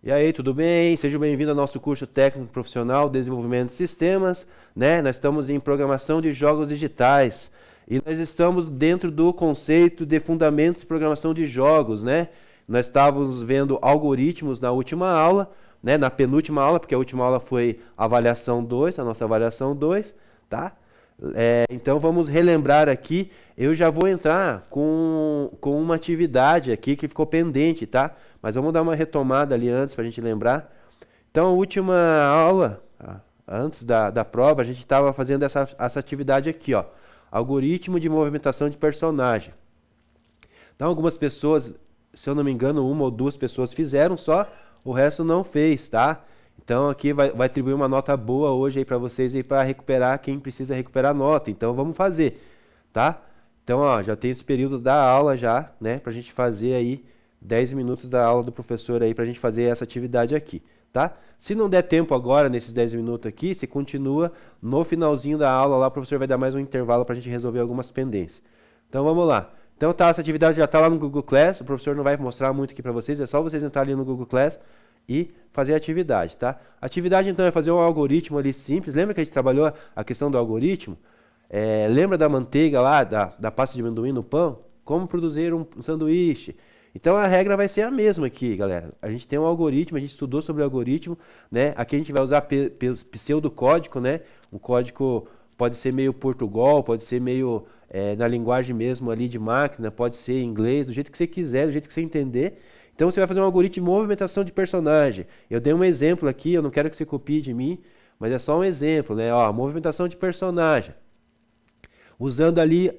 E aí, tudo bem? Seja bem-vindo ao nosso curso técnico profissional Desenvolvimento de Sistemas, né? Nós estamos em programação de jogos digitais e nós estamos dentro do conceito de fundamentos de programação de jogos, né? Nós estávamos vendo algoritmos na última aula, né? Na penúltima aula, porque a última aula foi avaliação 2, a nossa avaliação 2, tá? Então vamos relembrar aqui. Eu já vou entrar com uma atividade aqui que ficou pendente, tá? Mas vamos dar uma retomada ali antes para a gente lembrar. Então, a última aula, antes da prova, a gente estava fazendo essa atividade aqui, ó. Algoritmo de movimentação de personagem. Então, algumas pessoas, se eu não me engano, uma ou duas pessoas fizeram só, o resto não fez, tá? Então, aqui vai atribuir uma nota boa hoje aí para vocês aí para recuperar quem precisa recuperar nota. Então, vamos fazer, tá? Então, ó, já tem esse período da aula já, né, para a gente fazer aí 10 minutos da aula do professor aí para a gente fazer essa atividade aqui, tá? Se não der tempo agora, nesses 10 minutos aqui, você continua no finalzinho da aula lá, o professor vai dar mais um intervalo para a gente resolver algumas pendências. Então, vamos lá. Então, tá, essa atividade já está lá no Google Class, o professor não vai mostrar muito aqui para vocês, é só vocês entrarem ali no Google Class e fazer a atividade, tá? A atividade, então, é fazer um algoritmo ali simples. Lembra que a gente trabalhou a questão do algoritmo? Lembra da manteiga lá, da pasta de amendoim no pão? Como produzir um sanduíche? Então a regra vai ser a mesma aqui, galera. A gente tem um algoritmo, a gente estudou sobre o algoritmo, né? Aqui a gente vai usar pseudocódigo, né? Um código pode ser meio Portugal, pode ser meio na linguagem mesmo ali de máquina, pode ser em inglês, do jeito que você quiser, do jeito que você entender. Então você vai fazer um algoritmo de movimentação de personagem. Eu dei um exemplo aqui, eu não quero que você copie de mim, mas é só um exemplo, né? Ó, movimentação de personagem. Usando ali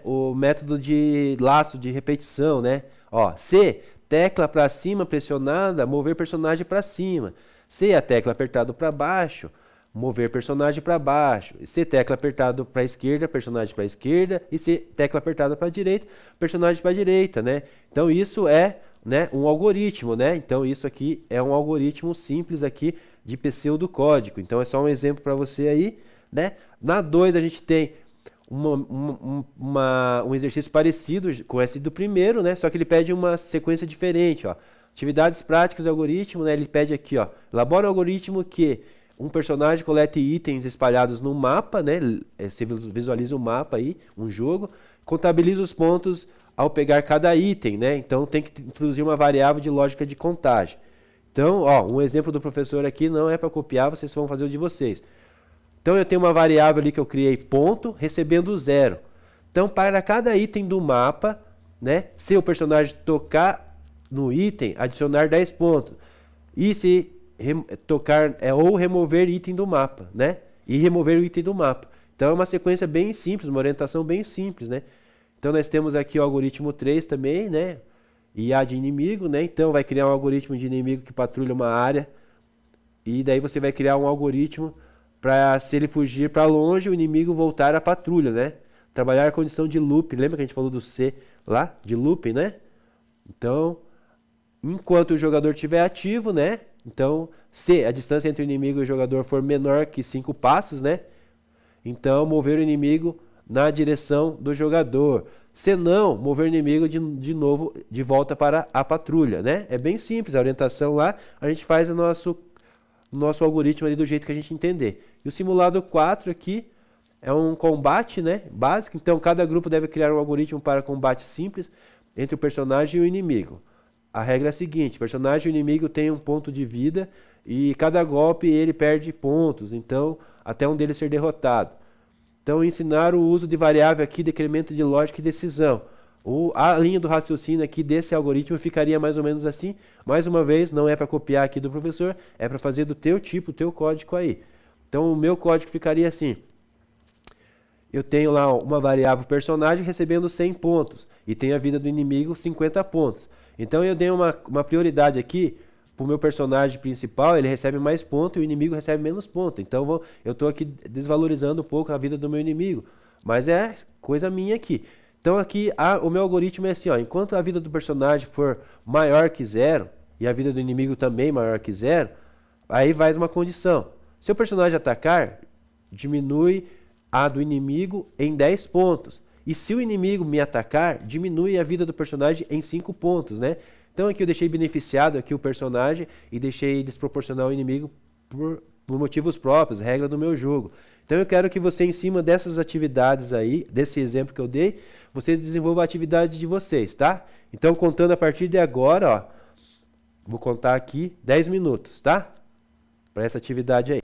o método de laço de repetição, né? Ó, C, tecla para cima pressionada, mover personagem para cima. C, a tecla apertado para baixo, mover personagem para baixo. C, tecla apertado para esquerda, personagem para esquerda. E C, tecla apertada para direita, personagem para direita, né? Então isso é, né, um algoritmo, né? Então isso aqui é um algoritmo simples aqui de pseudocódigo. Então é só um exemplo para você aí, né? Na 2 a gente tem um exercício parecido com esse do primeiro, né? Só que ele pede uma sequência diferente, ó. Atividades práticas do algoritmo, né? Ele pede aqui, ó. Elabora um algoritmo que um personagem colete itens espalhados no mapa, né? Você visualiza um mapa aí, um jogo. Contabiliza os pontos ao pegar cada item, né? Então tem que introduzir uma variável de lógica de contagem. Então, ó, um exemplo do professor aqui não é para copiar, vocês vão fazer o de vocês. Então eu tenho uma variável ali que eu criei, ponto, recebendo 0. Então para cada item do mapa, né, se o personagem tocar no item, adicionar 10 pontos. E se tocar ou remover item do mapa, né? E remover o item do mapa. Então é uma sequência bem simples, uma orientação bem simples, né? Então nós temos aqui o algoritmo 3 também, né? IA de inimigo, né? Então vai criar um algoritmo de inimigo que patrulha uma área. E daí você vai criar um algoritmo para, se ele fugir para longe, o inimigo voltar à patrulha, né? Trabalhar a condição de loop. Lembra que a gente falou do C lá? De loop, né? Então, enquanto o jogador estiver ativo, né? Então, se a distância entre o inimigo e o jogador for menor que 5 passos, né? Então, mover o inimigo na direção do jogador. Se não, mover o inimigo de novo de volta para a patrulha, né? É bem simples a orientação lá. A gente faz o nosso algoritmo ali do jeito que a gente entender. E o simulado 4 aqui é um combate, né, básico. Então, cada grupo deve criar um algoritmo para combate simples entre o personagem e o inimigo. A regra é a seguinte: o personagem e o inimigo têm um ponto de vida e cada golpe ele perde pontos, então, até um deles ser derrotado. Então, ensinar o uso de variável aqui, decremento de lógica e decisão. A linha do raciocínio aqui desse algoritmo ficaria mais ou menos assim. Mais uma vez, não é para copiar aqui do professor, é para fazer do teu tipo, teu código aí. Então o meu código ficaria assim. Eu tenho lá uma variável personagem recebendo 100 pontos. E tenho a vida do inimigo 50 pontos. Então eu dei uma prioridade aqui para o meu personagem principal, ele recebe mais pontos e o inimigo recebe menos pontos. Então eu estou aqui desvalorizando um pouco a vida do meu inimigo. Mas é coisa minha aqui. Então aqui o meu algoritmo é assim, ó, enquanto a vida do personagem for maior que 0 e a vida do inimigo também maior que 0, aí vai uma condição. Se o personagem atacar, diminui a do inimigo em 10 pontos. E se o inimigo me atacar, diminui a vida do personagem em 5 pontos, né? Então aqui eu deixei beneficiado aqui o personagem e deixei desproporcional o inimigo por motivos próprios, regra do meu jogo. Então eu quero que você, em cima dessas atividades aí, desse exemplo que eu dei, vocês desenvolvam a atividade de vocês, tá? Então contando a partir de agora, ó, vou contar aqui 10 minutos, tá? Para essa atividade aí.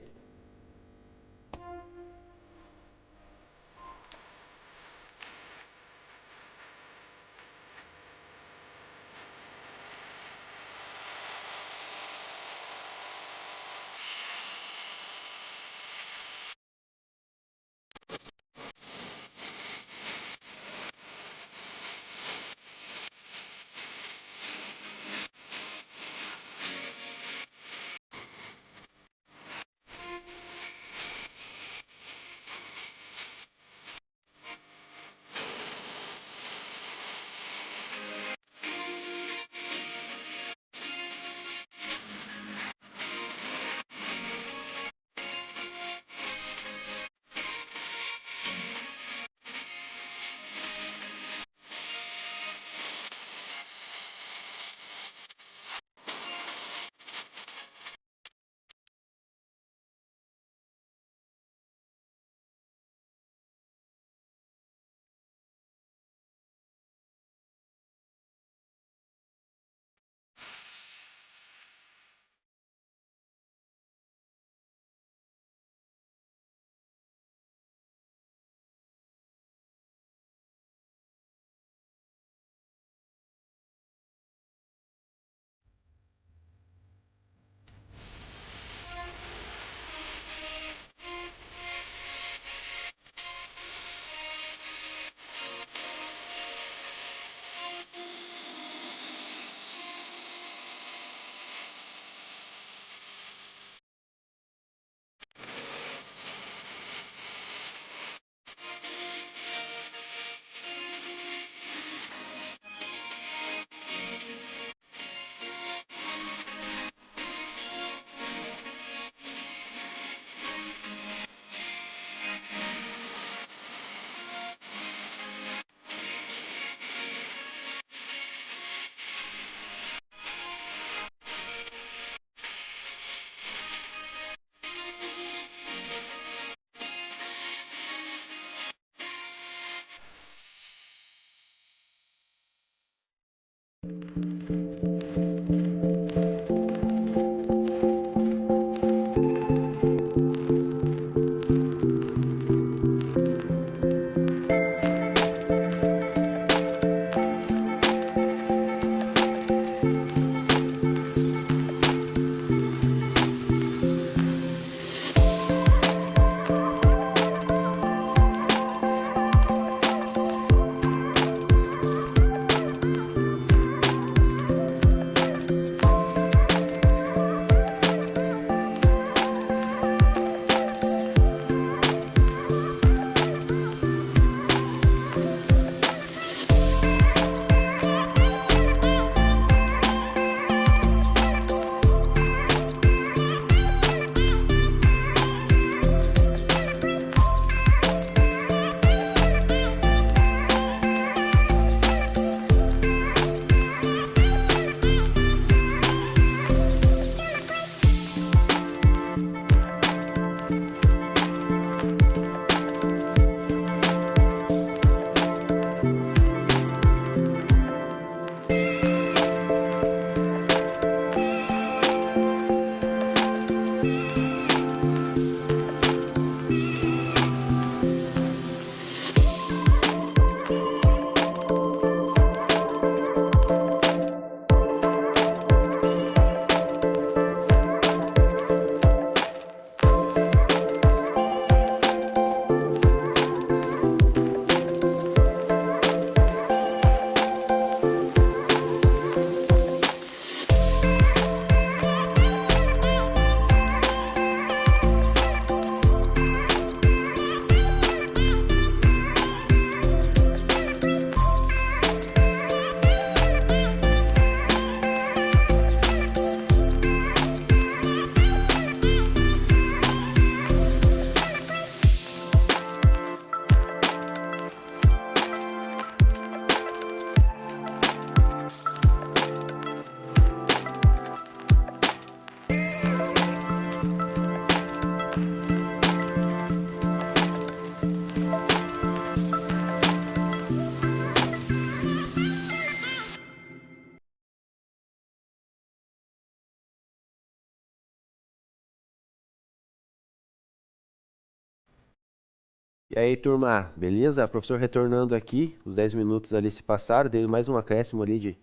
aí, turma, beleza? Professor retornando aqui, os 10 minutos ali se passaram, deu mais um acréscimo ali de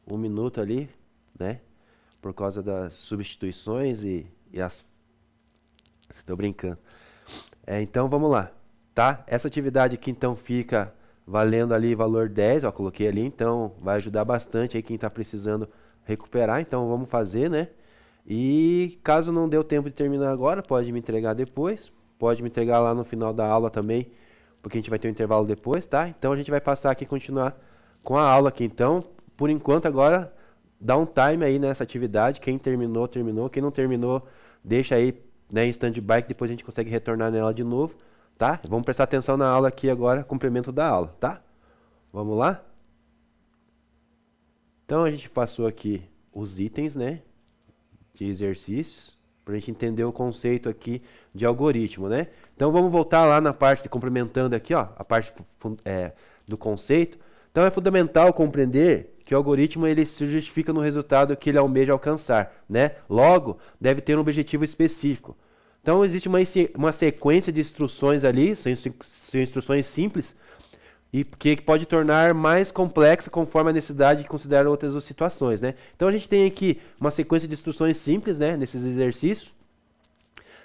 1 minuto ali, né? Por causa das substituições e as... Estou brincando. Então, vamos lá, tá? Essa atividade aqui, então, fica valendo ali valor 10, ó, coloquei ali, então vai ajudar bastante aí quem está precisando recuperar, então vamos fazer, né? E caso não deu tempo de terminar agora, pode me entregar depois, pode me entregar lá no final da aula também, porque a gente vai ter um intervalo depois, tá? Então a gente vai passar aqui e continuar com a aula aqui, então, por enquanto agora, dá um time aí nessa atividade, quem terminou, terminou, quem não terminou, deixa aí, né, em stand-by, que depois a gente consegue retornar nela de novo, tá? Vamos prestar atenção na aula aqui agora, complemento da aula, tá? Vamos lá? Então a gente passou aqui os itens, né, de exercícios, para a gente entender o conceito aqui de algoritmo, né? Então vamos voltar lá na parte, complementando aqui, ó, a parte do conceito. Então é fundamental compreender que o algoritmo ele se justifica no resultado que ele almeja alcançar, né? Logo, deve ter um objetivo específico. Então existe uma sequência de instruções ali, são instruções simples, e que pode tornar mais complexa conforme a necessidade de considerar outras situações, né? Então a gente tem aqui uma sequência de instruções simples, né, nesses exercícios.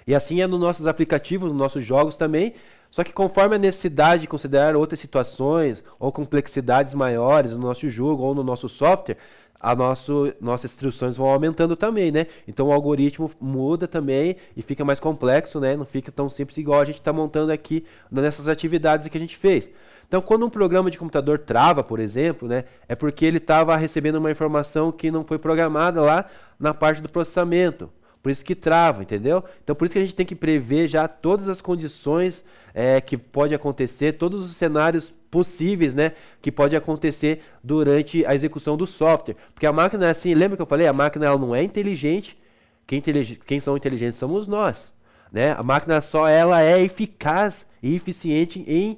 E assim é nos nossos aplicativos, nos nossos jogos também. Só que conforme a necessidade de considerar outras situações ou complexidades maiores no nosso jogo ou no nosso software, nossas instruções vão aumentando também, né? Então o algoritmo muda também e fica mais complexo, né? Não fica tão simples igual a gente está montando aqui nessas atividades que a gente fez. Então, quando um programa de computador trava, por exemplo, né, é porque ele estava recebendo uma informação que não foi programada lá na parte do processamento. Por isso que trava, entendeu? Então, por isso que a gente tem que prever já todas as condições que pode acontecer, todos os cenários possíveis, né, que pode acontecer durante a execução do software. Porque a máquina, assim, lembra que eu falei? A máquina ela não é inteligente. Quem são inteligentes somos nós, né? A máquina só ela é eficaz e eficiente em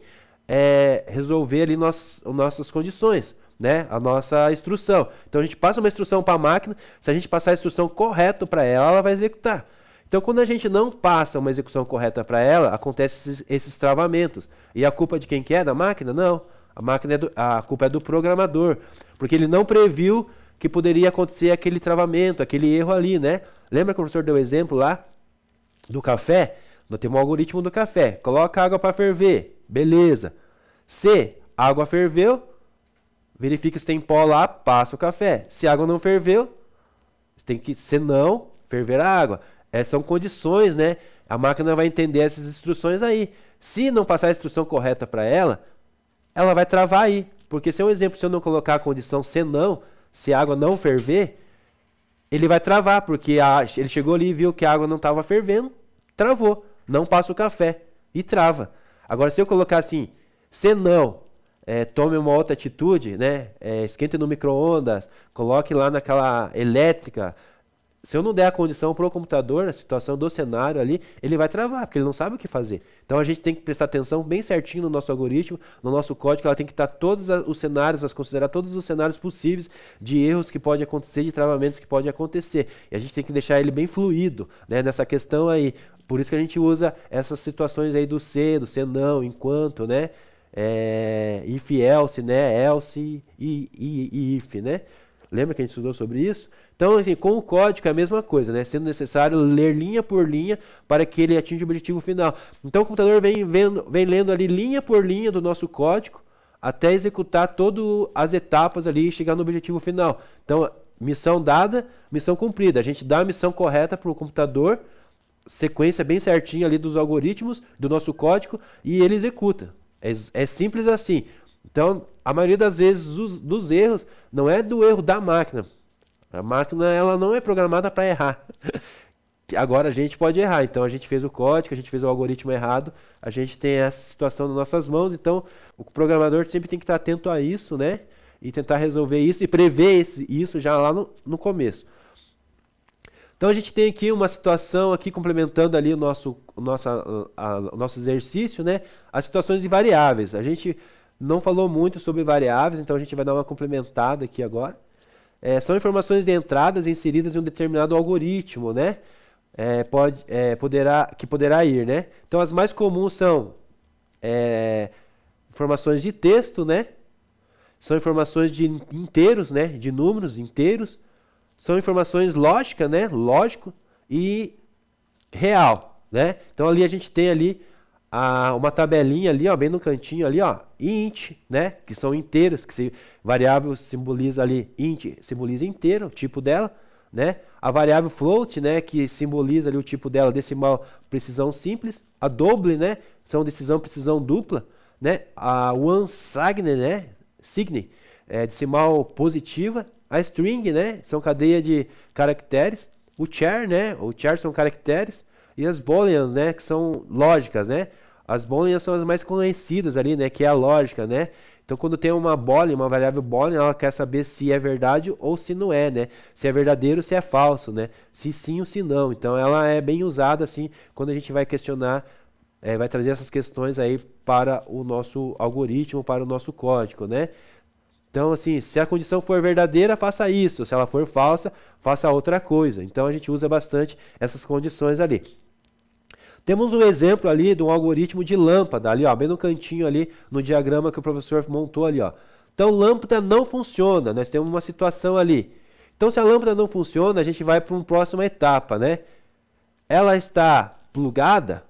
resolver ali nossas condições, né? A nossa instrução. Então a gente passa uma instrução para a máquina, se a gente passar a instrução correta para ela, ela vai executar. Então quando a gente não passa uma execução correta para ela, acontecem esses travamentos. E a culpa de quem que é? Da máquina? Não. A culpa é do programador, porque ele não previu que poderia acontecer aquele travamento, aquele erro ali, né? Lembra que o professor deu o exemplo lá do café? Nós temos um algoritmo do café. Coloca água para ferver. Beleza. Se a água ferveu, verifica se tem pó lá, passa o café. Se a água não ferveu, se não, ferver a água. São condições, né? A máquina vai entender essas instruções aí. Se não passar a instrução correta para ela, ela vai travar aí. Porque se é um exemplo, se eu não colocar a condição se a água não ferver, ele vai travar, porque ele chegou ali e viu que a água não estava fervendo, travou, não passa o café e trava. Agora, se eu colocar assim, se não, tome uma outra atitude, né? Esquente no micro-ondas, coloque lá naquela elétrica. Se eu não der a condição para o computador, a situação do cenário ali, ele vai travar, porque ele não sabe o que fazer. Então a gente tem que prestar atenção bem certinho no nosso algoritmo, no nosso código, ela tem que estar todos os cenários, considerar todos os cenários possíveis de erros que pode acontecer, de travamentos que pode acontecer. E a gente tem que deixar ele bem fluido, né, nessa questão aí. Por isso que a gente usa essas situações aí do se não, enquanto, né? If else, né? Else e if, né? Lembra que a gente estudou sobre isso? Então, assim, com o código é a mesma coisa, né? Sendo necessário ler linha por linha para que ele atinja o objetivo final. Então, o computador vem lendo ali linha por linha do nosso código até executar todas as etapas ali e chegar no objetivo final. Então, missão dada, missão cumprida. A gente dá a missão correta para o computador, sequência bem certinha ali dos algoritmos, do nosso código, e ele executa. É simples assim. Então, a maioria das vezes dos erros não é do erro da máquina. A máquina ela não é programada para errar. Agora a gente pode errar. Então a gente fez o código, a gente fez o algoritmo errado, a gente tem essa situação nas nossas mãos. Então o programador sempre tem que estar atento a isso, né? E tentar resolver isso e prever isso já lá no começo. Então a gente tem aqui uma situação aqui complementando ali o nosso exercício, né? As situações de variáveis. A gente não falou muito sobre variáveis, então a gente vai dar uma complementada aqui agora. São informações de entradas inseridas em um determinado algoritmo, né? Que poderá ir, né? Então as mais comuns são informações de texto, né? São informações de inteiros, né? De números inteiros. São informações lógicas, né? Lógico e real, né? Então ali a gente tem ali uma tabelinha ali, ó, bem no cantinho ali, ó, int, né? Que são inteiras, variável simboliza ali, int simboliza inteiro, o tipo dela, né? A variável float, né? Que simboliza ali o tipo dela, decimal, precisão simples. A double, né? São precisão dupla, né? A unsigned, né? Signe, decimal positiva. A string, né? São cadeia de caracteres. O char, né? O char são caracteres. E as booleans, né? Que são lógicas, né? As booleans são as mais conhecidas ali, né? Que é a lógica, né? Então, quando tem uma boolean, uma variável boolean, ela quer saber se é verdade ou se não é, né? Se é verdadeiro ou se é falso, né? Se sim ou se não. Então, ela é bem usada, assim, quando a gente vai questionar, vai trazer essas questões aí para o nosso algoritmo, para o nosso código, né? Então, assim, se a condição for verdadeira, faça isso. Se ela for falsa, faça outra coisa. Então, a gente usa bastante essas condições ali. Temos um exemplo ali de um algoritmo de lâmpada, ali, ó, bem no cantinho ali, no diagrama que o professor montou ali, ó. Então, lâmpada não funciona, nós temos uma situação ali. Então, se a lâmpada não funciona, a gente vai para uma próxima etapa, né? Ela está plugada?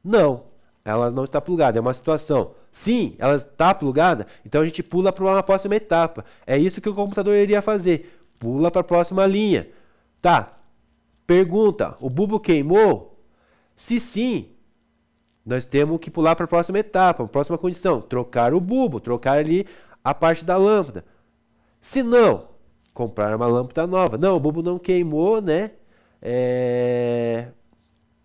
Não, ela não está plugada, é uma situação. Sim, ela está plugada, então a gente pula para uma próxima etapa. É isso que o computador iria fazer. Pula para a próxima linha. Tá, pergunta, o bulbo queimou? Se sim, nós temos que pular para a próxima etapa, a próxima condição. Trocar o bulbo, trocar ali a parte da lâmpada. Se não, comprar uma lâmpada nova. Não, o bulbo não queimou, né?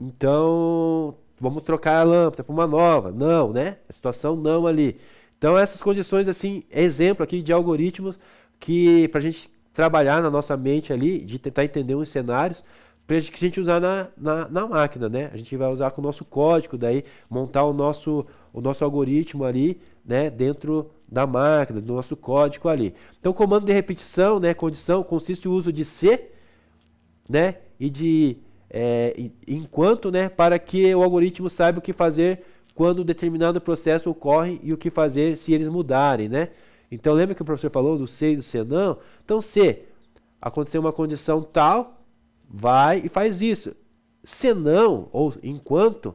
Então, vamos trocar a lâmpada para uma nova. Não, né? A situação não ali. Então, essas condições, assim, exemplo aqui de algoritmos que, para a gente trabalhar na nossa mente ali, de tentar entender uns cenários, para que a gente usar na máquina, né? A gente vai usar com o nosso código, daí montar o nosso algoritmo ali, né? Dentro da máquina, do nosso código ali. Então, comando de repetição, né? Condição, consiste no uso de se, né? E de enquanto, né? Para que o algoritmo saiba o que fazer quando determinado processo ocorre e o que fazer se eles mudarem, né? Então, lembra que o professor falou do se e do se não? Então, se acontecer uma condição tal, vai e faz isso. Se não, ou enquanto,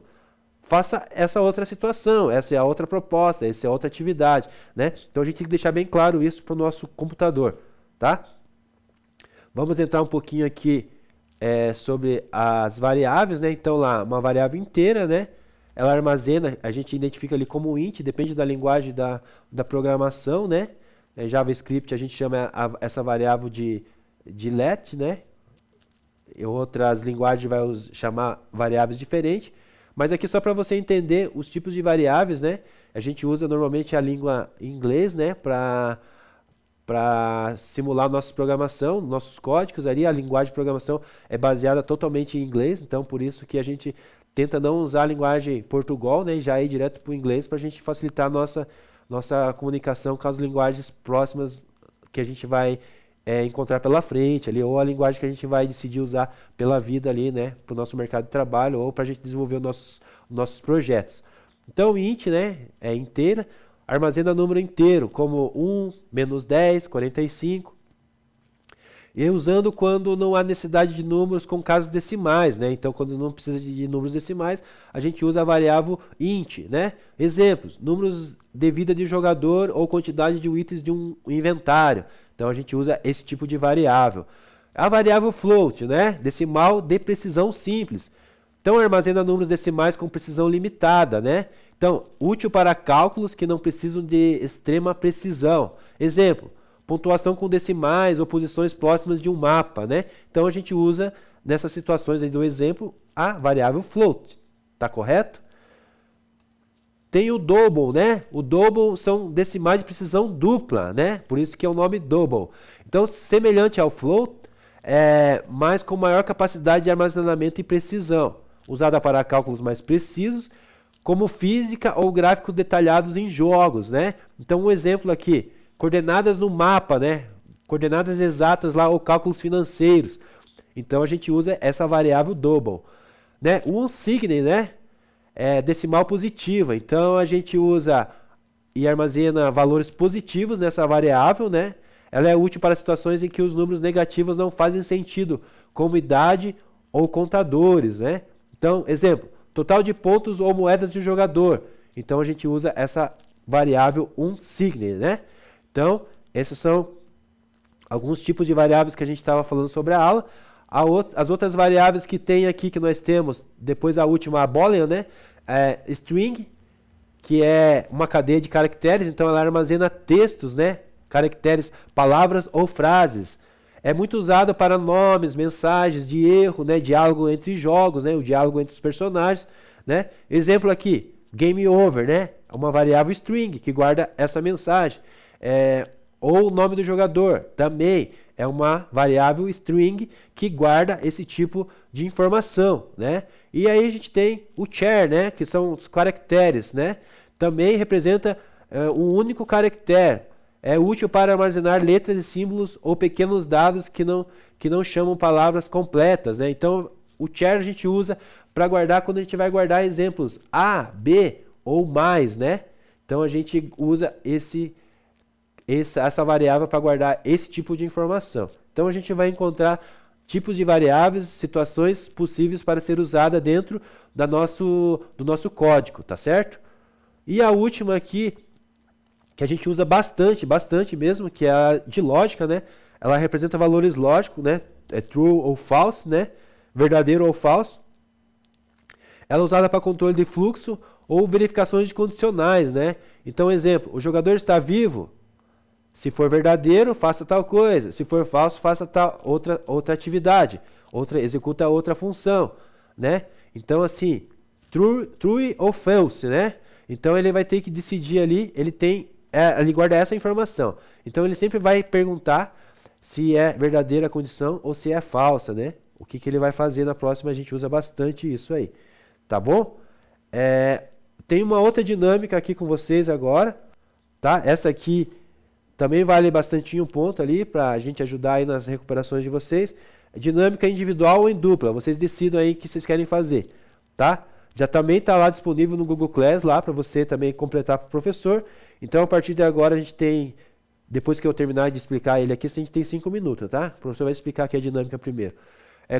faça essa outra situação, essa é a outra proposta, essa é a outra atividade, né? Então a gente tem que deixar bem claro isso para o nosso computador, tá? Vamos entrar um pouquinho aqui sobre as variáveis, né? Então lá, uma variável inteira, né? Ela armazena, a gente identifica ali como int, depende da linguagem da programação, né? JavaScript a gente chama essa variável de let, né? Em outras linguagens vai chamar variáveis diferentes, mas aqui só para você entender os tipos de variáveis, né? A gente usa normalmente a língua inglês, né? Para simular nossa programação, nossos códigos ali, a linguagem de programação é baseada totalmente em inglês, então por isso que a gente tenta não usar a linguagem Portugal, né? E já ir direto para o inglês para a gente facilitar a nossa comunicação com as linguagens próximas que a gente vai encontrar pela frente ali, ou a linguagem que a gente vai decidir usar pela vida ali, né, para o nosso mercado de trabalho, ou para a gente desenvolver os nossos projetos. Então, int, né, é inteira, armazena número inteiro, como 1, menos 10, 45, e usando quando não há necessidade de números com casas decimais, né, então quando não precisa de números decimais, a gente usa a variável int, né, exemplos, números de vida de jogador ou quantidade de itens de um inventário. Então a gente usa esse tipo de variável. A variável float, né? Decimal de precisão simples. Então armazena números decimais com precisão limitada, né? Então, útil para cálculos que não precisam de extrema precisão. Exemplo, pontuação com decimais ou posições próximas de um mapa, né? Então a gente usa nessas situações aí do exemplo a variável float. Tá correto? Tem o double, né? O double são decimais de precisão dupla, né? Por isso que é o nome double. Então, semelhante ao float, mas com maior capacidade de armazenamento e precisão, usada para cálculos mais precisos, como física ou gráficos detalhados em jogos, né? Então, um exemplo aqui, coordenadas no mapa, né? Coordenadas exatas lá ou cálculos financeiros. Então, a gente usa essa variável double, né? O unsigned, né? decimal positiva. Então a gente usa e armazena valores positivos nessa variável, né? Ela é útil para situações em que os números negativos não fazem sentido, como idade ou contadores, né? Então, exemplo, total de pontos ou moedas de um jogador. Então a gente usa essa variável unsigned, né? Então, esses são alguns tipos de variáveis que a gente estava falando sobre a aula. As outras variáveis que tem aqui, que nós temos, depois a última, a boolean, né? String, que é uma cadeia de caracteres, então ela armazena textos, né? Caracteres, palavras ou frases. É muito usado para nomes, mensagens de erro, né? Diálogo entre jogos, né? O diálogo entre os personagens, né? Exemplo aqui, game over, né? Uma variável string que guarda essa mensagem. Ou o nome do jogador, também é uma variável string que guarda esse tipo de informação, né? E aí a gente tem o char, né? Que são os caracteres, né? Também representa um único caractere. É útil para armazenar letras e símbolos ou pequenos dados que não chamam palavras completas, né? Então, o char a gente usa para guardar quando a gente vai guardar exemplos A, B ou mais, né? Então, a gente usa essa variável para guardar esse tipo de informação. Então, a gente vai encontrar tipos de variáveis, situações possíveis para ser usada dentro do nosso código, tá certo? E a última aqui, que a gente usa bastante mesmo, que é a de lógica, né? Ela representa valores lógicos, né? É true ou false, né? Verdadeiro ou falso. Ela é usada para controle de fluxo ou verificações de condicionais, né? Então, exemplo, o jogador está vivo. Se for verdadeiro, faça tal coisa. Se for falso, faça tal outra atividade. Executa outra função, né? Então, assim, true ou false, né? Então, ele vai ter que decidir ali, ele guarda essa informação. Então, ele sempre vai perguntar se é verdadeira a condição ou se é falsa, né? O que ele vai fazer na próxima, a gente usa bastante isso aí. Tá bom? Tem uma outra dinâmica aqui com vocês agora, tá? Essa aqui também vale bastante um ponto ali para a gente ajudar aí nas recuperações de vocês. Dinâmica individual ou em dupla, vocês decidam aí o que vocês querem fazer, tá? Já também está lá disponível no Google Class, lá para você também completar para o professor. Então, a partir de agora, a gente tem, depois que eu terminar de explicar ele aqui, a gente tem 5 minutos, tá? O professor vai explicar aqui a dinâmica primeiro.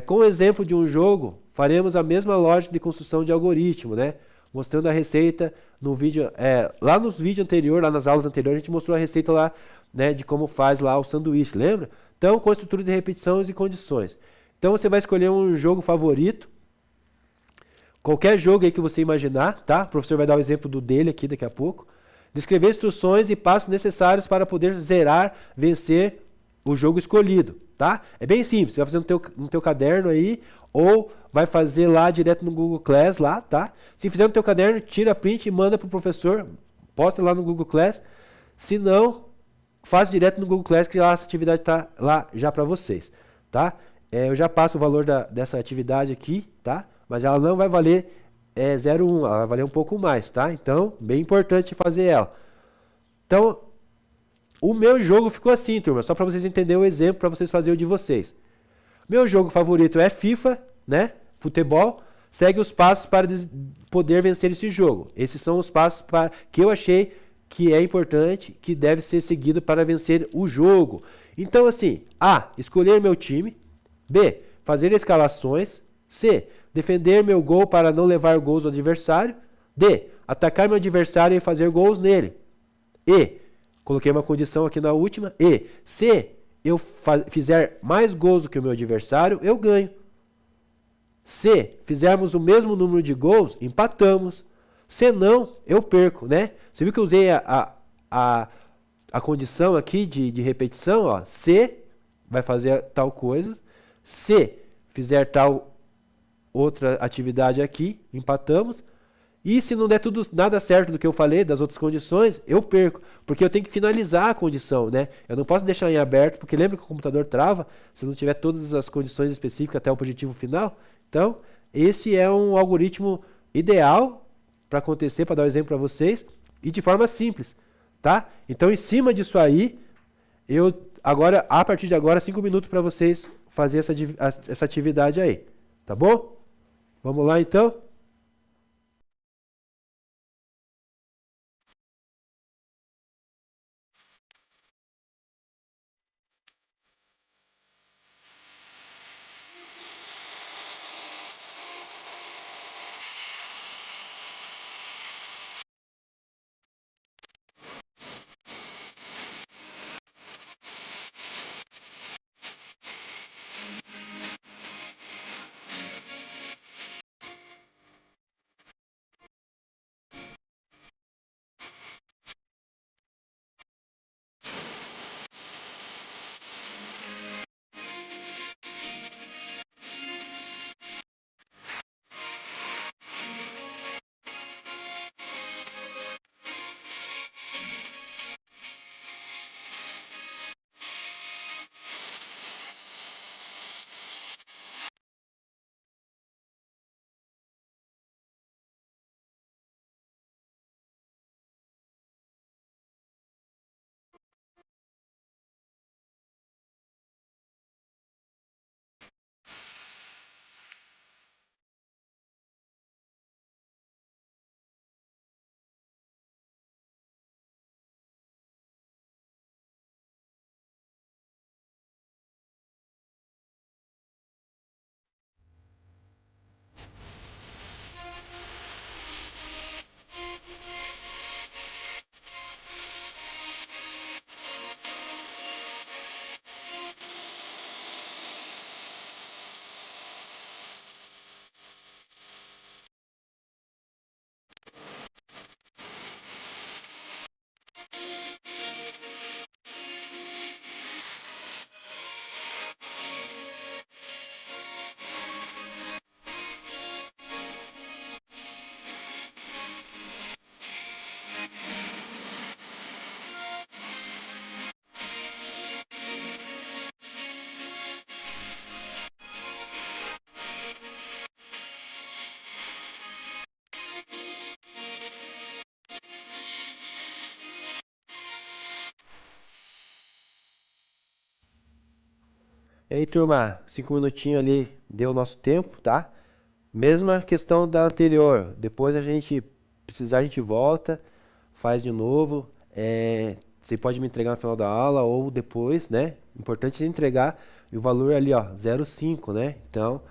Com o exemplo de um jogo, faremos a mesma lógica de construção de algoritmo, né? Mostrando a receita no vídeo, lá nos vídeos anteriores, lá nas aulas anteriores, a gente mostrou a receita lá, né, de como faz lá o sanduíche, lembra? Então, com a estrutura de repetições e condições. Então, você vai escolher um jogo favorito, qualquer jogo aí que você imaginar, tá? O professor vai dar o exemplo dele aqui daqui a pouco. Descrever instruções e passos necessários para poder zerar, vencer o jogo escolhido, tá? É bem simples, você vai fazer no teu caderno aí, ou vai fazer lá direto no Google Class, lá, tá? Se fizer no teu caderno, tira print e manda pro professor, posta lá no Google Class. Se não, faz direto no Google Class, que lá essa atividade tá lá já para vocês, tá? Eu já passo o valor dessa atividade aqui, tá? Mas ela não vai valer 0,1, ela vai valer um pouco mais, tá? Então, bem importante fazer ela. Então, o meu jogo ficou assim, turma, só para vocês entenderem o exemplo, para vocês fazerem o de vocês. Meu jogo favorito é FIFA, né? Futebol. Segue os passos para poder vencer esse jogo. Esses são os passos que eu achei que é importante, que deve ser seguido para vencer o jogo. Então, assim, A, escolher meu time. B, fazer escalações. C, defender meu gol para não levar gols do adversário. D, atacar meu adversário e fazer gols nele. E, coloquei uma condição aqui na última. E, se eu fizer mais gols do que o meu adversário, eu ganho. Se fizermos o mesmo número de gols, empatamos. Se não, eu perco, né? Você viu que eu usei a condição aqui de repetição, ó. Se vai fazer tal coisa. Se fizer tal outra atividade aqui, empatamos. E se não der nada certo do que eu falei, das outras condições, eu perco. Porque eu tenho que finalizar a condição, né? Eu não posso deixar em aberto, porque lembra que o computador trava se não tiver todas as condições específicas até o objetivo final? Então, esse é um algoritmo ideal para acontecer, para dar um exemplo para vocês, e de forma simples, tá? Então, em cima disso aí, a partir de agora, 5 minutos para vocês fazer essa atividade aí, tá bom? Vamos lá, então? E aí, turma, 5 minutinhos ali deu o nosso tempo, tá? Mesma questão da anterior. Depois a gente precisar, a gente volta, faz de novo. Você pode me entregar no final da aula ou depois, né? Importante é entregar e o valor ali, ó, 0,5, né? Então,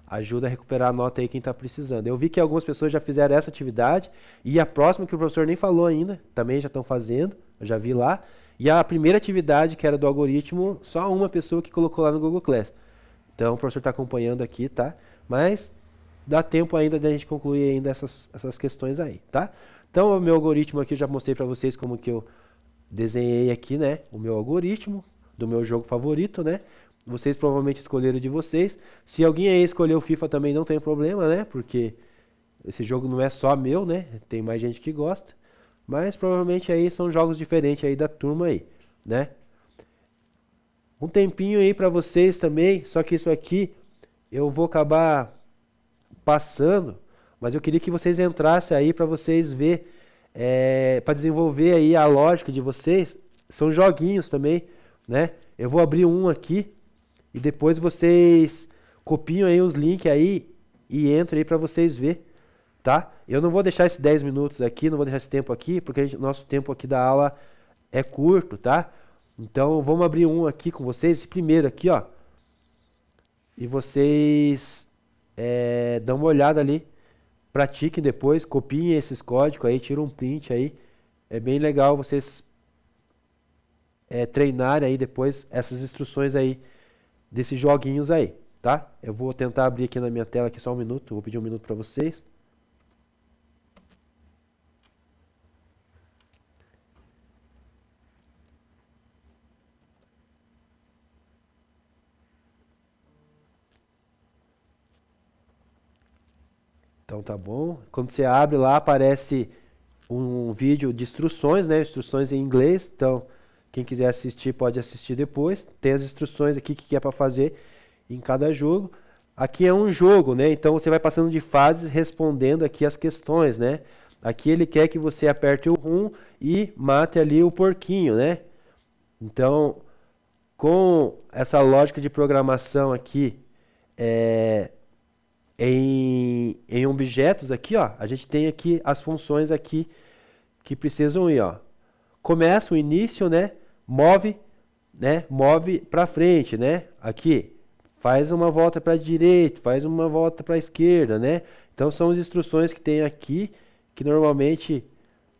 ajuda a recuperar a nota aí quem está precisando. Eu vi que algumas pessoas já fizeram essa atividade e a próxima que o professor nem falou ainda, também já estão fazendo, eu já vi lá. E a primeira atividade, que era do algoritmo, só uma pessoa que colocou lá no Google Class. Então, o professor está acompanhando aqui, tá? Mas dá tempo ainda da gente concluir ainda essas questões aí, tá? Então, o meu algoritmo aqui eu já mostrei para vocês como que eu desenhei aqui, né? O meu algoritmo do meu jogo favorito, né? Vocês provavelmente escolheram de vocês. Se alguém aí escolheu o FIFA também não tem problema, né? Porque esse jogo não é só meu, né? Tem mais gente que gosta. Mas provavelmente aí são jogos diferentes aí da turma aí, né? Um tempinho aí para vocês também, só que isso aqui eu vou acabar passando, mas eu queria que vocês entrassem aí para vocês ver, para desenvolver aí a lógica de vocês. São joguinhos também, né? Eu vou abrir um aqui e depois vocês copiam aí os links aí e entram aí para vocês ver, tá? Eu não vou deixar esses 10 minutos aqui, não vou deixar esse tempo aqui, porque nosso tempo aqui da aula é curto, tá? Então vamos abrir um aqui com vocês, esse primeiro aqui, ó. E vocês dão uma olhada ali, pratiquem depois, copiem esses códigos aí, tiram um print aí. É bem legal vocês treinarem aí depois essas instruções aí, desses joguinhos aí, tá? Eu vou tentar abrir aqui na minha tela aqui só um minuto, vou pedir um minuto para vocês. Então tá bom. Quando você abre lá, aparece um vídeo de instruções, né? Instruções em inglês. Então, quem quiser assistir pode assistir depois. Tem as instruções aqui que é para fazer em cada jogo. Aqui é um jogo, né? Então você vai passando de fases respondendo aqui as questões, né? Aqui ele quer que você aperte o 1 e mate ali o porquinho, né? Então, com essa lógica de programação aqui, em objetos aqui, ó, a gente tem aqui as funções aqui que precisam ir, ó. Começa o início, né? Move para frente, né? Aqui faz uma volta para a direita, faz uma volta para a esquerda, né? Então são as instruções que tem aqui que normalmente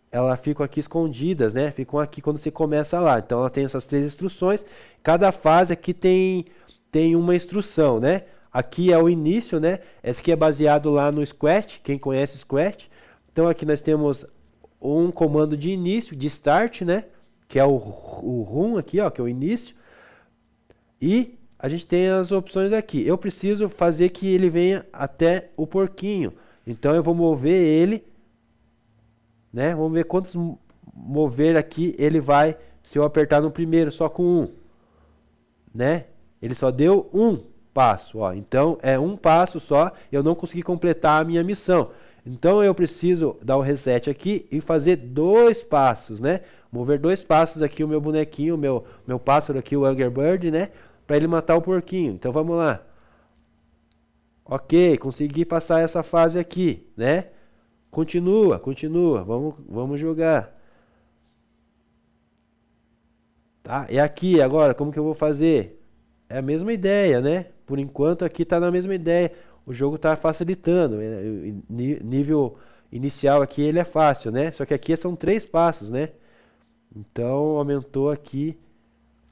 elas ficam aqui escondidas, né? Ficam aqui quando você começa lá. Então ela tem essas 3 instruções. Cada fase aqui tem uma instrução, né? Aqui é o início, né? Esse aqui é baseado lá no Scratch, quem conhece Scratch. Então aqui nós temos um comando de início, de start, né? Que é o RUM aqui, ó, que é o início. E a gente tem as opções aqui. Eu preciso fazer que ele venha até o porquinho. Então eu vou mover ele, né? Vamos ver quantos mover aqui ele vai se eu apertar no primeiro, só com 1, né? Ele só deu um passo, ó. Então é um passo só, eu não consegui completar a minha missão. Então eu preciso dar o reset aqui e fazer 2 passos, né? Mover 2 passos aqui o meu bonequinho, meu pássaro aqui, o Angry Bird, né? Para ele matar o porquinho. Então vamos lá. Ok, consegui passar essa fase aqui, né? Continua, vamos jogar. Tá? E aqui agora, como que eu vou fazer? É a mesma ideia, né? Por enquanto aqui está na mesma ideia. O jogo está facilitando. Nível inicial aqui ele é fácil, né? Só que aqui são 3 passos, né? Então aumentou aqui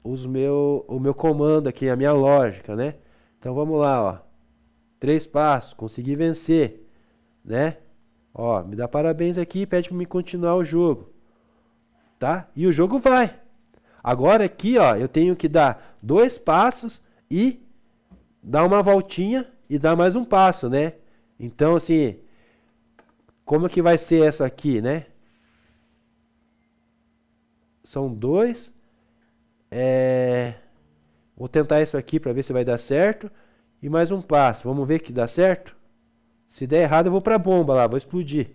o meu comando aqui, a minha lógica, né? Então vamos lá, ó. 3 passos, consegui vencer, né? Ó, me dá parabéns aqui e pede para me continuar o jogo, tá? E o jogo vai. Agora aqui, ó, eu tenho que dar 2 passos e dar uma voltinha e dar mais um passo, né? Então, assim, como que vai ser essa aqui, né? São 2. Vou tentar isso aqui para ver se vai dar certo. E mais um passo. Vamos ver que dá certo? Se der errado, eu vou para a bomba lá, vou explodir.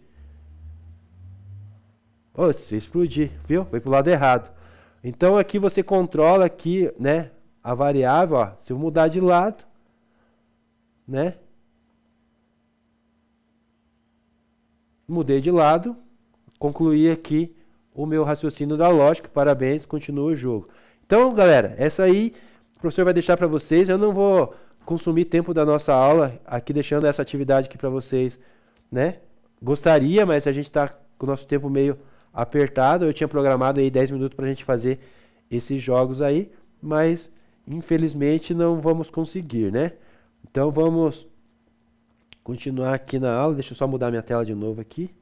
Se explodir, viu? Foi pro lado errado. Então aqui você controla aqui, né, a variável, ó, se eu mudar de lado, né? Mudei de lado, concluí aqui o meu raciocínio da lógica. Parabéns, continua o jogo. Então, galera, essa aí o professor vai deixar para vocês. Eu não vou consumir tempo da nossa aula aqui, deixando essa atividade aqui para vocês, né? Gostaria, mas a gente está com o nosso tempo meio apertado. Eu tinha programado aí 10 minutos para a gente fazer esses jogos aí, mas infelizmente não vamos conseguir, né? Então vamos continuar aqui na aula. Deixa eu só mudar minha tela de novo aqui.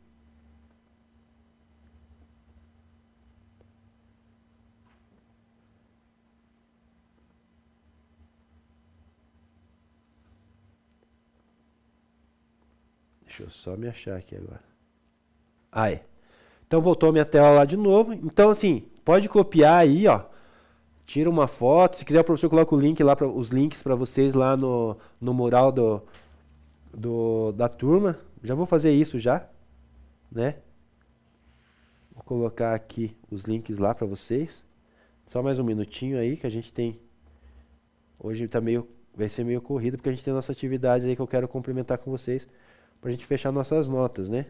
Deixa eu só me achar aqui agora. Aí. Então voltou a minha tela lá de novo. Então assim, pode copiar aí, ó. Tira uma foto. Se quiser o professor coloca o link lá, os links para vocês lá no mural da turma. Já vou fazer isso já, né? Vou colocar aqui os links lá para vocês. Só mais um minutinho aí que a gente tem. Hoje vai ser meio corrido porque a gente tem nossa atividade aí que eu quero complementar com vocês pra gente fechar nossas notas, né?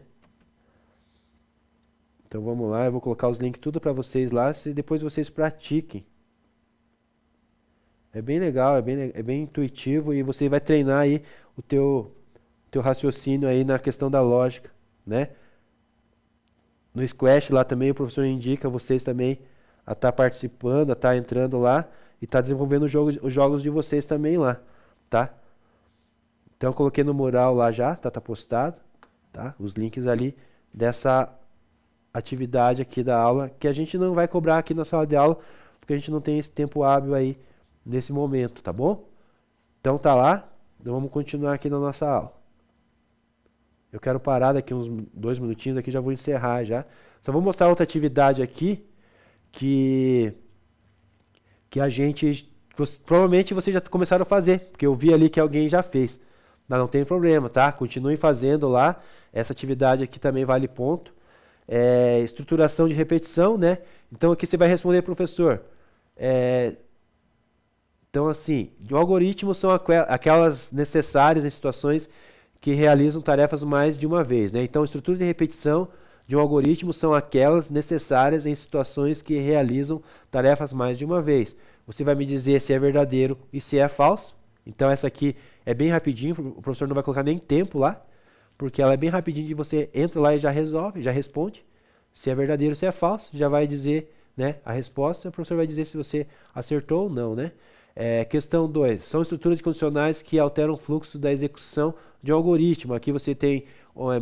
Então vamos lá, eu vou colocar os links tudo para vocês lá, depois vocês pratiquem. É bem legal, é bem intuitivo e você vai treinar aí o teu raciocínio aí na questão da lógica, né? No Squash lá também o professor indica vocês também a estar participando, a estar entrando lá e estar desenvolvendo os jogos de vocês também lá, tá? Então eu coloquei no mural lá já, tá postado, tá? Os links ali dessa atividade aqui da aula, que a gente não vai cobrar aqui na sala de aula, porque a gente não tem esse tempo hábil aí nesse momento, tá bom? Então tá lá, então vamos continuar aqui na nossa aula. Eu quero parar daqui uns 2 minutinhos aqui, já vou encerrar já. Só vou mostrar outra atividade aqui, que a gente, provavelmente vocês já começaram a fazer, porque eu vi ali que alguém já fez. Mas não tem problema, tá? Continuem fazendo lá, essa atividade aqui também vale ponto. Estruturação de repetição, né? Então aqui você vai responder, professor. Então assim, de um algoritmo são aquelas necessárias em situações que realizam tarefas mais de uma vez, né? Então estrutura de repetição de um algoritmo são aquelas necessárias em situações que realizam tarefas mais de uma vez. Você vai me dizer se é verdadeiro e se é falso. Então essa aqui é bem rapidinho, o professor não vai colocar nem tempo lá, porque ela é bem rapidinho de você entra lá e já resolve, já responde. Se é verdadeiro ou se é falso, já vai dizer, né, a resposta, o professor vai dizer se você acertou ou não, né? Questão 2. São estruturas condicionais que alteram o fluxo da execução de um algoritmo. Aqui você tem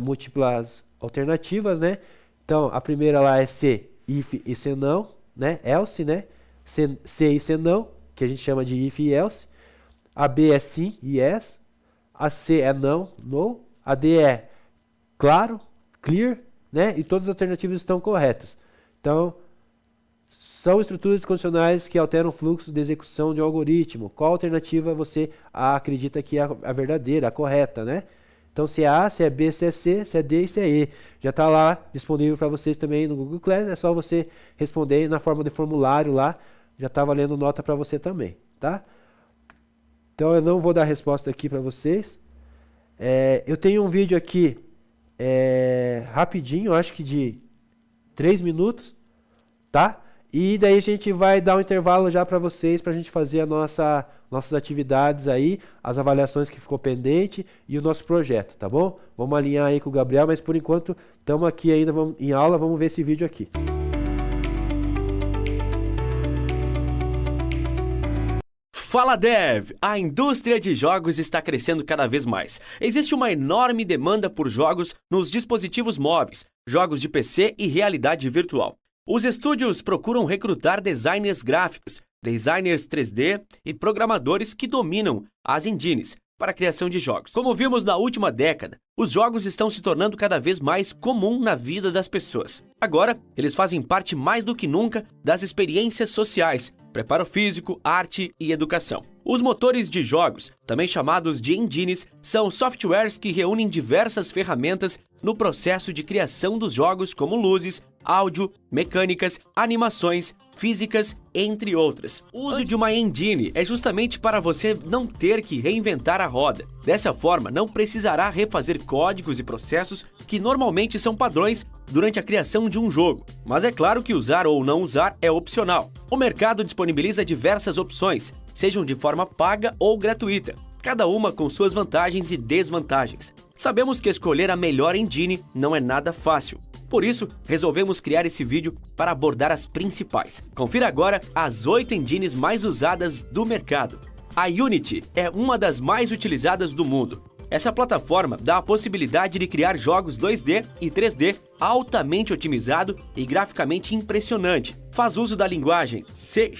múltiplas alternativas, né? Então, a primeira lá é se, if e se não, né? Else, né? Se e se não, que a gente chama de if e else. A B é sim e yes. A C é não, no. A D é claro, clear, né? E todas as alternativas estão corretas. Então, são estruturas condicionais que alteram o fluxo de execução de um algoritmo. Qual alternativa você acredita que é a verdadeira, a correta, né? Então, se é A, se é B, se é C, se é D e se é E. Já está lá disponível para vocês também no Google Class. É só você responder na forma de formulário lá. Já está valendo nota para você também, tá? Então, eu não vou dar resposta aqui para vocês. Eu tenho um vídeo aqui rapidinho, acho que de 3 minutos, tá? E daí a gente vai dar um intervalo já para vocês, para a gente fazer nossas atividades aí, as avaliações que ficou pendente e o nosso projeto, tá bom? Vamos alinhar aí com o Gabriel, mas por enquanto estamos aqui ainda em aula, vamos ver esse vídeo aqui. Fala Dev! A indústria de jogos está crescendo cada vez mais. Existe uma enorme demanda por jogos nos dispositivos móveis, jogos de PC e realidade virtual. Os estúdios procuram recrutar designers gráficos, designers 3D e programadores que dominam as engines para a criação de jogos. Como vimos na última década, os jogos estão se tornando cada vez mais comum na vida das pessoas. Agora, eles fazem parte mais do que nunca das experiências sociais, preparo físico, arte e educação. Os motores de jogos, também chamados de engines, são softwares que reúnem diversas ferramentas no processo de criação dos jogos, como luzes, áudio, mecânicas, animações, físicas, entre outras. O uso de uma engine é justamente para você não ter que reinventar a roda. Dessa forma, não precisará refazer códigos e processos que normalmente são padrões durante a criação de um jogo. Mas é claro que usar ou não usar é opcional. O mercado disponibiliza diversas opções, sejam de forma paga ou gratuita, cada uma com suas vantagens e desvantagens. Sabemos que escolher a melhor engine não é nada fácil. Por isso, resolvemos criar esse vídeo para abordar as principais. Confira agora as 8 engines mais usadas do mercado. A Unity é uma das mais utilizadas do mundo. Essa plataforma dá a possibilidade de criar jogos 2D e 3D altamente otimizado e graficamente impressionante. Faz uso da linguagem C#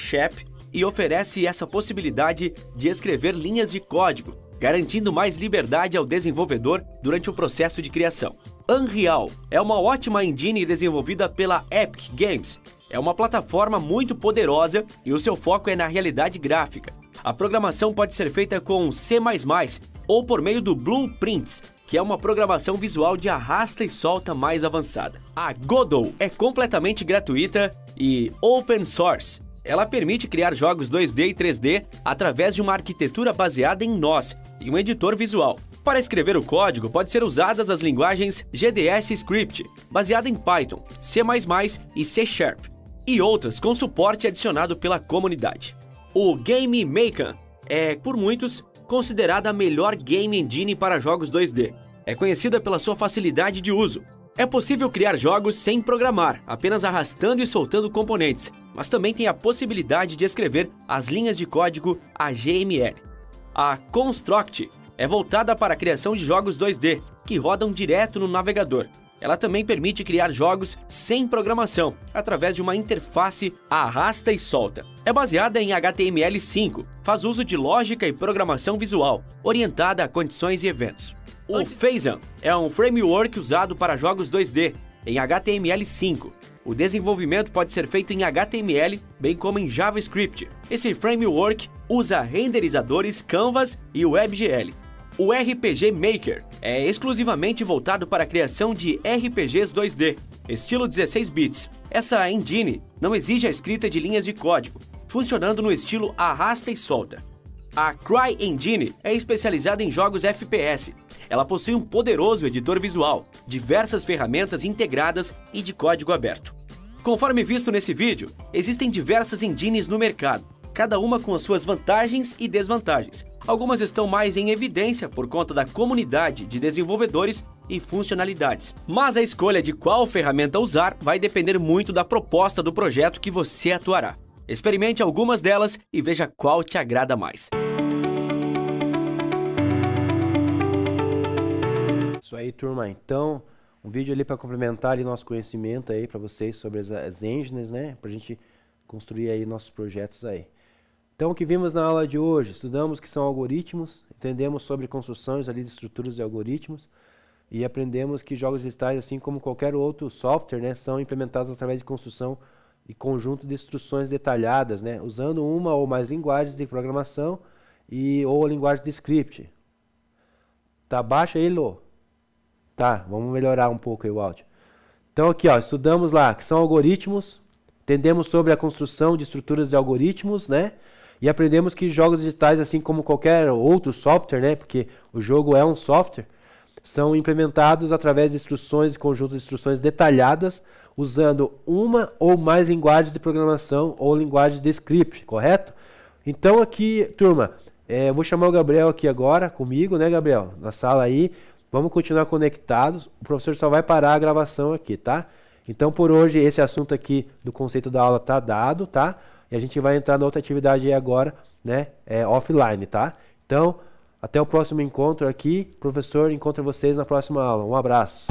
e oferece essa possibilidade de escrever linhas de código, garantindo mais liberdade ao desenvolvedor durante o processo de criação. Unreal é uma ótima engine desenvolvida pela Epic Games. É uma plataforma muito poderosa e o seu foco é na realidade gráfica. A programação pode ser feita com C++ ou por meio do Blueprints, que é uma programação visual de arrasta e solta mais avançada. A Godot é completamente gratuita e open source. Ela permite criar jogos 2D e 3D através de uma arquitetura baseada em nós e um editor visual. Para escrever o código, pode ser usadas as linguagens GDS Script, baseada em Python, C++ e C#, e outras com suporte adicionado pela comunidade. O Game Maker é, por muitos, considerada a melhor game engine para jogos 2D. É conhecida pela sua facilidade de uso. É possível criar jogos sem programar, apenas arrastando e soltando componentes, mas também tem a possibilidade de escrever as linhas de código HTML. A Construct é voltada para a criação de jogos 2D, que rodam direto no navegador. Ela também permite criar jogos sem programação, através de uma interface arrasta e solta. É baseada em HTML5, faz uso de lógica e programação visual, orientada a condições e eventos. O Phazon é um framework usado para jogos 2D, em HTML5. O desenvolvimento pode ser feito em HTML, bem como em JavaScript. Esse framework usa renderizadores Canvas e WebGL. O RPG Maker é exclusivamente voltado para a criação de RPGs 2D, estilo 16 bits. Essa engine não exige a escrita de linhas de código, funcionando no estilo arrasta e solta. A CryEngine é especializada em jogos FPS. Ela possui um poderoso editor visual, diversas ferramentas integradas e de código aberto. Conforme visto nesse vídeo, existem diversas engines no mercado, cada uma com as suas vantagens e desvantagens. Algumas estão mais em evidência por conta da comunidade de desenvolvedores e funcionalidades. Mas a escolha de qual ferramenta usar vai depender muito da proposta do projeto que você atuará. Experimente algumas delas e veja qual te agrada mais. Isso aí, turma. Então, um vídeo ali para complementar ali nosso conhecimento aí para vocês sobre as engines, né? Para a gente construir aí nossos projetos aí. Então, o que vimos na aula de hoje? Estudamos o que são algoritmos, entendemos sobre construções ali de estruturas de algoritmos e aprendemos que jogos digitais, assim como qualquer outro software, né, são implementados através de construção e conjunto de instruções detalhadas, né, usando uma ou mais linguagens de programação ou linguagem de script. Tá baixo aí, Lô? Tá, vamos melhorar um pouco aí o áudio. Então aqui, ó, estudamos lá que são algoritmos, entendemos sobre a construção de estruturas de algoritmos, né? E aprendemos que jogos digitais, assim como qualquer outro software, né? Porque o jogo é um software, são implementados através de instruções e conjuntos de instruções detalhadas, usando uma ou mais linguagens de programação ou linguagens de script, correto? Então aqui, turma, eu vou chamar o Gabriel aqui agora, comigo, né, Gabriel? Na sala aí. Vamos continuar conectados. O professor só vai parar a gravação aqui, tá? Então, por hoje, esse assunto aqui do conceito da aula tá dado, tá? E a gente vai entrar na outra atividade aí agora, né? Offline, tá? Então, até o próximo encontro aqui. Professor, encontro vocês na próxima aula. Um abraço.